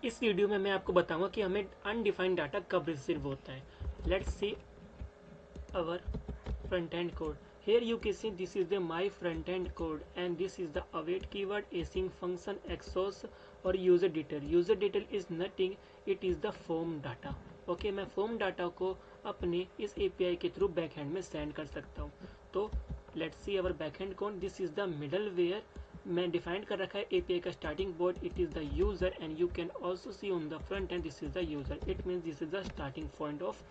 इस वीडियो में मैं आपको बताऊंगा कि हमें अनडिफाइंड डाटा कब रिसीव होता है। Let's see our front end code. Here you can see this is the my front end code and this is the await keyword, async function, exhaust और user detail. User detail is nothing, it is the form data. Okay मैं form data को अपने इस API के through backend में send कर सकता हूँ। तो let's see our backend code. This is the middleware. मैं डिफाइन कर रखा है API का starting point, it is the user and you can also see on the front end this is the user. It means this is the starting point of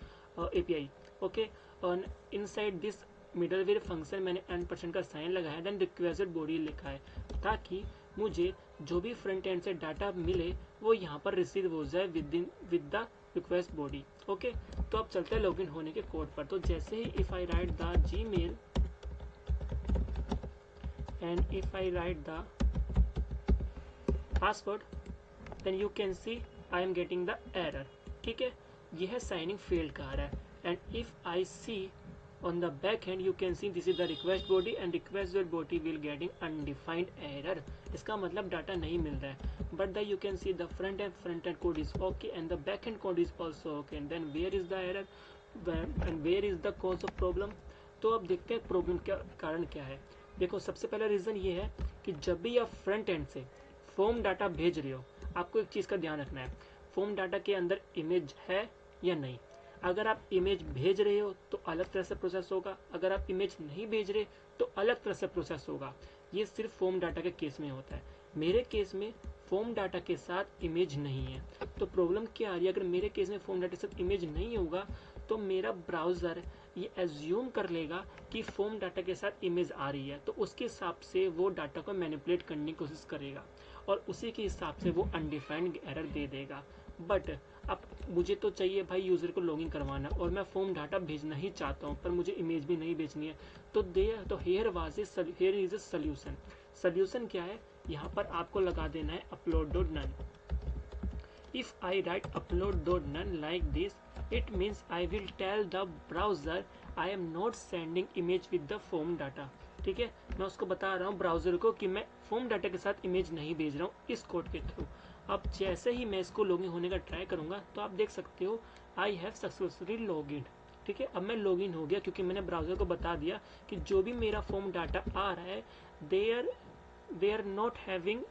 API। Okay और inside this middleware function मैंने n% का sign लगाया, then requested body लिखा है ताकि मुझे जो भी फ्रंट एंड से डाटा मिले वो यहाँ पर रिसीव हो जाए with the request body. Okay तो अब चलते हैं लॉगिन होने के कोड पर। तो जैसे ही if I write the Gmail and if I write the password then you can see I am getting the error. ठीक है यह साइनिंग फेल्ड का आ रहा है and if I see on the back end you can see this is the request body and request body will getting undefined error। इसका मतलब data नहीं मिल रहा है but the you can see the front end code is okay and the back end code is also okay and then where is the error and where is the cause of problem। तो अब देखते हैं problem का कारण क्या है। देखो सबसे पहला रीजन ये है कि जब भी आप फ्रंट एंड से फॉर्म डाटा भेज रहे हो आपको एक चीज का ध्यान रखना है, फॉर्म डाटा के अंदर इमेज है या नहीं। अगर आप इमेज भेज रहे हो तो अलग तरह से प्रोसेस होगा, अगर आप इमेज नहीं भेज रहे तो अलग तरह से प्रोसेस होगा। ये सिर्फ फॉर्म डाटा के केस में होता है। मेरे केस में फॉर्म डाटा के साथ इमेज नहीं है तो प्रॉब्लम क्या आ रही है, अगर मेरे केस में फॉर्म डाटा के साथ इमेज नहीं होगा तो मेरा ब्राउज़र ये एज्यूम कर लेगा कि फॉर्म डाटा के साथ इमेज आ रही है तो उसके हिसाब से वो डाटा को मैनिपुलेट करने की कोशिश करेगा और उसी के हिसाब से वो अनडिफाइंड एरर दे देगा। बट अब मुझे तो चाहिए भाई यूज़र को लॉगिन करवाना और मैं फॉर्म डाटा भेजना ही चाहता हूँ पर मुझे इमेज भी नहीं भेजनी है। तो here is a solution. Solution क्या है, यहाँ पर आपको लगा देना है upload dot none. If I write upload.none like this, it means I will tell the browser I am not sending image with the form data। ठीक है मैं उसको बता रहा हूँ ब्राउजर को कि मैं फॉर्म डाटा के साथ इमेज नहीं भेज रहा हूँ इस कोड के थ्रू। अब जैसे ही मैं इसको लॉगिन होने का ट्राई करूंगा तो आप देख सकते हो आई हैव सक्सेसफुली लॉगिन। ठीक है अब मैं लॉगिन हो गया क्योंकि मैंने ब्राउजर को बता दिया कि जो भी मेरा फॉर्म डाटा आ रहा है they are not having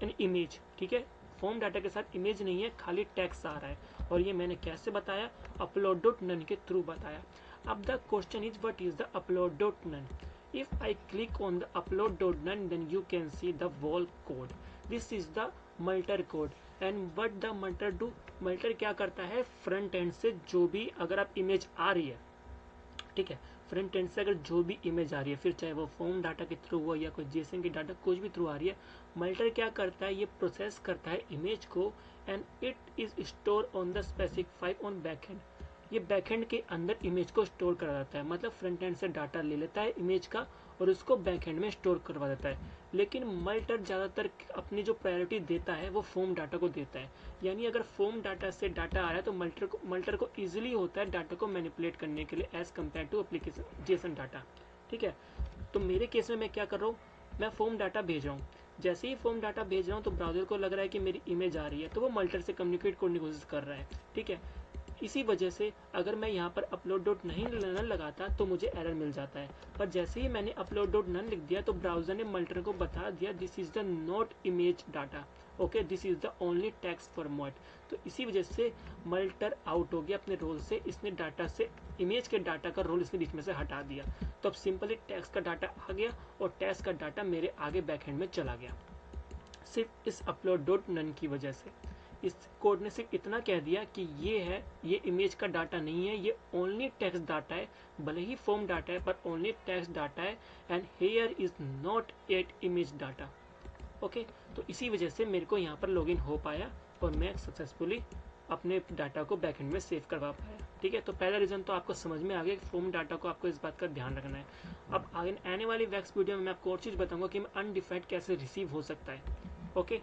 an image. ठीक है फॉर्म डाटा के साथ इमेज नहीं है, खाली टेक्स्ट आ रहा है और ये मैंने कैसे बताया, अपलोड डॉट नन के थ्रू बताया। अब the question is what is the upload dot none. if I click on the upload dot none then you can see the whole code। this is the multer code and what the multer do, multer क्या करता है front end से जो भी अगर आप image आ रही है, ठीक है फ्रंट एंड से अगर जो भी इमेज आ रही है फिर चाहे वो फॉर्म डाटा के थ्रू हो या कोई जेसन की डाटा कुछ भी थ्रू आ रही है, मल्टर क्या करता है ये प्रोसेस करता है इमेज को and it is store on the specify on back and. ये बैकएंड के अंदर इमेज को स्टोर करा जाता है, मतलब फ्रंट एंड से डाटा ले लेता है इमेज का और उसको बैकएंड में स्टोर करवा देता है। लेकिन मल्टर ज़्यादातर अपनी जो प्रायोरिटी देता है वो फॉर्म डाटा को देता है। यानी अगर फॉर्म डाटा से डाटा आ रहा है तो मल्टर को ईजिली होता है डाटा को मैनिपुलेट करने के लिए as compare to application JSON data. ठीक है तो मेरे केस में मैं क्या कर रहा हूँ, मैं फॉर्म डाटा भेज रहा हूँ। जैसे ही फॉर्म डाटा भेज रहा हूँ तो ब्राउजर को लग रहा है कि मेरी इमेज आ रही है तो वो मल्टर से कम्युनिकेट करने की कोशिश कर रहा है। ठीक है इसी वजह से अगर मैं यहाँ पर अपलोड डॉट नहीं नन लगाता तो मुझे एरर मिल जाता है, पर जैसे ही मैंने अपलोड डॉट नन लिख दिया तो ब्राउजर ने मल्टर को बता दिया this is the not image data. Okay this is the only text format. तो इसी वजह से मल्टर आउट हो गया अपने रोल से, इसने डाटा से इमेज के डाटा का रोल इसने बीच में से हटा दिया। तो अब सिंपली टेक्स्ट का डाटा आ गया और टेक्स्ट का डाटा मेरे आगे बैकएंड में चला गया सिर्फ इस अपलोड डॉट नन की वजह से। इस कोड ने सिर्फ इतना कह दिया कि ये है, ये इमेज का डाटा नहीं है, ये ओनली टेक्स्ट डाटा है, भले ही फॉर्म डाटा है पर ओनली टेक्स्ट डाटा है and here is not at image data. Okay तो इसी वजह से मेरे को यहाँ पर लॉगिन हो पाया और मैं सक्सेसफुली अपने डाटा को बैकएंड में सेव करवा पाया। ठीक है तो पहला रीजन तो आपको समझ में आ गया कि फॉर्म डाटा को आपको इस बात का ध्यान रखना है। अब आगे आने वाली नेक्स्ट वीडियो में मैं आपको और चीज़ बताऊंगा कि अनडिफाइंड कैसे रिसीव हो सकता है। ओके